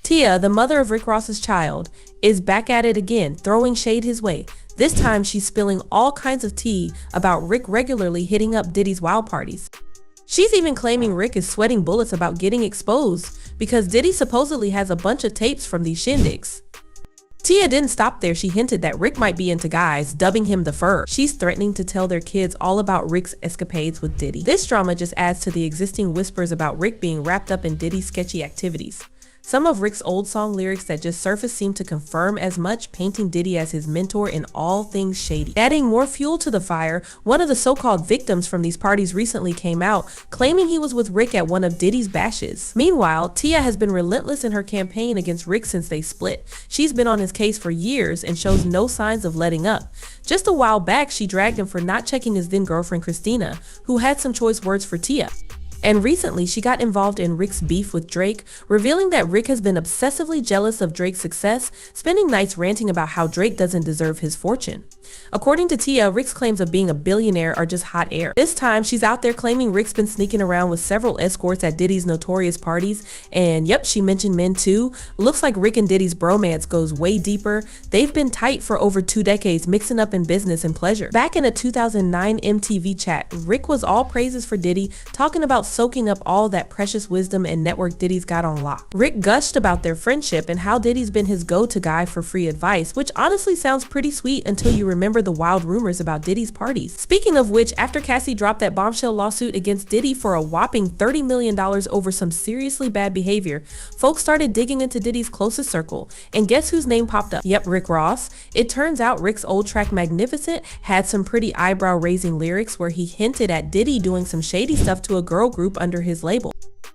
Tia, the mother of Rick Ross's child, is back at it again, throwing shade his way. This time she's spilling all kinds of tea about Rick regularly hitting up Diddy's wild parties. She's even claiming Rick is sweating bullets about getting exposed because Diddy supposedly has a bunch of tapes from these shindigs. Tia didn't stop there. She hinted that Rick might be into guys, dubbing him the fur. She's threatening to tell their kids all about Rick's escapades with Diddy. This drama just adds to the existing whispers about Rick being wrapped up in Diddy's sketchy activities. Some of Rick's old song lyrics that just surfaced seem to confirm as much, painting Diddy as his mentor in all things shady. Adding more fuel to the fire, one of the so-called victims from these parties recently came out, claiming he was with Rick at one of Diddy's bashes. Meanwhile, Tia has been relentless in her campaign against Rick since they split. She's been on his case for years and shows no signs of letting up. Just a while back, she dragged him for not checking his then-girlfriend Christina, who had some choice words for Tia. And recently, she got involved in Rick's beef with Drake, revealing that Rick has been obsessively jealous of Drake's success, spending nights ranting about how Drake doesn't deserve his fortune. According to Tia, Rick's claims of being a billionaire are just hot air. This time, she's out there claiming Rick's been sneaking around with several escorts at Diddy's notorious parties, and yep, she mentioned men too. Looks like Rick and Diddy's bromance goes way deeper. They've been tight for over 2 decades, mixing up in business and pleasure. Back in a 2009 MTV chat, Rick was all praises for Diddy, talking about soaking up all that precious wisdom and network Diddy's got on lock. Rick gushed about their friendship and how Diddy's been his go-to guy for free advice, which honestly sounds pretty sweet until you remember the wild rumors about Diddy's parties. Speaking of which, after Cassie dropped that bombshell lawsuit against Diddy for a whopping $30 million over some seriously bad behavior, folks started digging into Diddy's closest circle, and guess whose name popped up? Yep, Rick Ross. It turns out Rick's old track Magnificent had some pretty eyebrow-raising lyrics where he hinted at Diddy doing some shady stuff to a girl group under his label.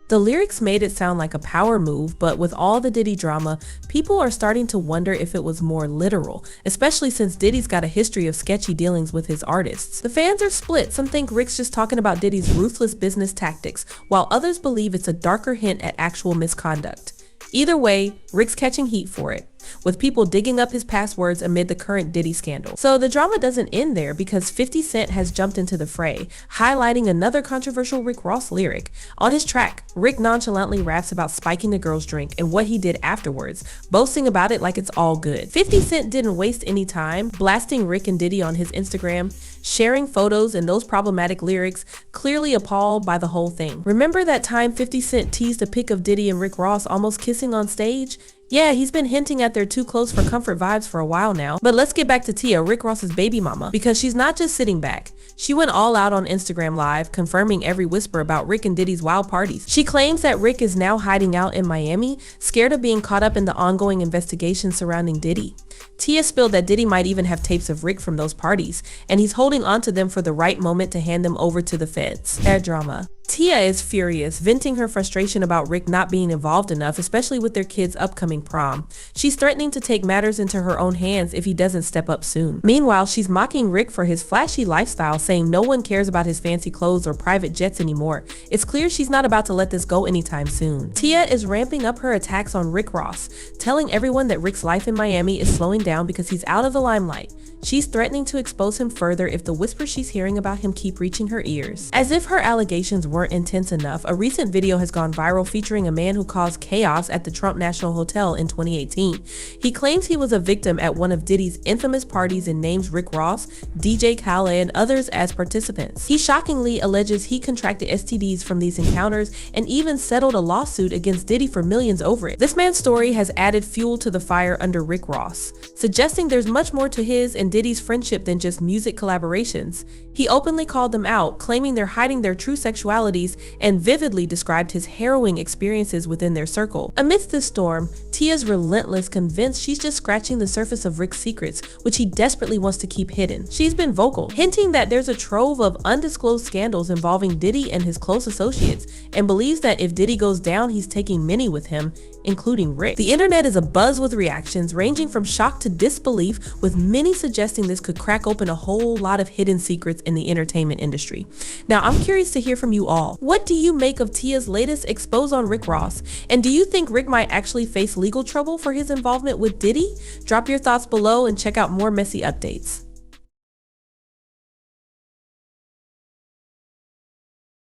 The lyrics made it sound like a power move, but with all the Diddy drama, people are starting to wonder if it was more literal, especially since Diddy's got a history of sketchy dealings with his artists. The fans are split. Some think Rick's just talking about Diddy's ruthless business tactics, while others believe it's a darker hint at actual misconduct. Either way, Rick's catching heat for it, with people digging up his passwords amid the current Diddy scandal. So the drama doesn't end there, because 50 Cent has jumped into the fray, highlighting another controversial Rick Ross lyric. On his track, Rick nonchalantly raps about spiking a girl's drink and what he did afterwards, boasting about it like it's all good. 50 Cent didn't waste any time, blasting Rick and Diddy on his Instagram, sharing photos and those problematic lyrics, clearly appalled by the whole thing. Remember that time 50 Cent teased a pic of Diddy and Rick Ross almost kissing on stage? Yeah, he's been hinting at their too close for comfort vibes for a while now. But let's get back to Tia, Rick Ross's baby mama, because she's not just sitting back. She went all out on Instagram Live, confirming every whisper about Rick and Diddy's wild parties. She claims that Rick is now hiding out in Miami, scared of being caught up in the ongoing investigation surrounding Diddy. Tia spilled that Diddy might even have tapes of Rick from those parties, and he's holding onto them for the right moment to hand them over to the feds. That drama. Tia is furious, venting her frustration about Rick not being involved enough, especially with their kid's upcoming prom. She's threatening to take matters into her own hands if he doesn't step up soon. Meanwhile, she's mocking Rick for his flashy lifestyle, saying no one cares about his fancy clothes or private jets anymore. It's clear she's not about to let this go anytime soon. Tia is ramping up her attacks on Rick Ross, telling everyone that Rick's life in Miami is slowing down because he's out of the limelight. She's threatening to expose him further if the whispers she's hearing about him keep reaching her ears. As if her allegations weren't intense enough, a recent video has gone viral featuring a man who caused chaos at the Trump National Hotel in 2018. He claims he was a victim at one of Diddy's infamous parties and names Rick Ross, DJ Khaled, and others as participants. He shockingly alleges he contracted STDs from these encounters and even settled a lawsuit against Diddy for millions over it. This man's story has added fuel to the fire under Rick Ross, suggesting there's much more to his and Diddy's friendship than just music collaborations. He openly called them out, claiming they're hiding their true sexualities, and vividly described his harrowing experiences within their circle. Amidst this storm, Tia's relentless, convinced she's just scratching the surface of Rick's secrets, which he desperately wants to keep hidden. She's been vocal, hinting that there's a trove of undisclosed scandals involving Diddy and his close associates, and believes that if Diddy goes down, he's taking many with him, including Rick. The internet is abuzz with reactions ranging from shock to disbelief, with many suggesting this could crack open a whole lot of hidden secrets in the entertainment industry. Now, I'm curious to hear from you all. What do you make of Tia's latest expose on Rick Ross? And do you think Rick might actually face legal trouble for his involvement with Diddy? Drop your thoughts below and check out more messy updates.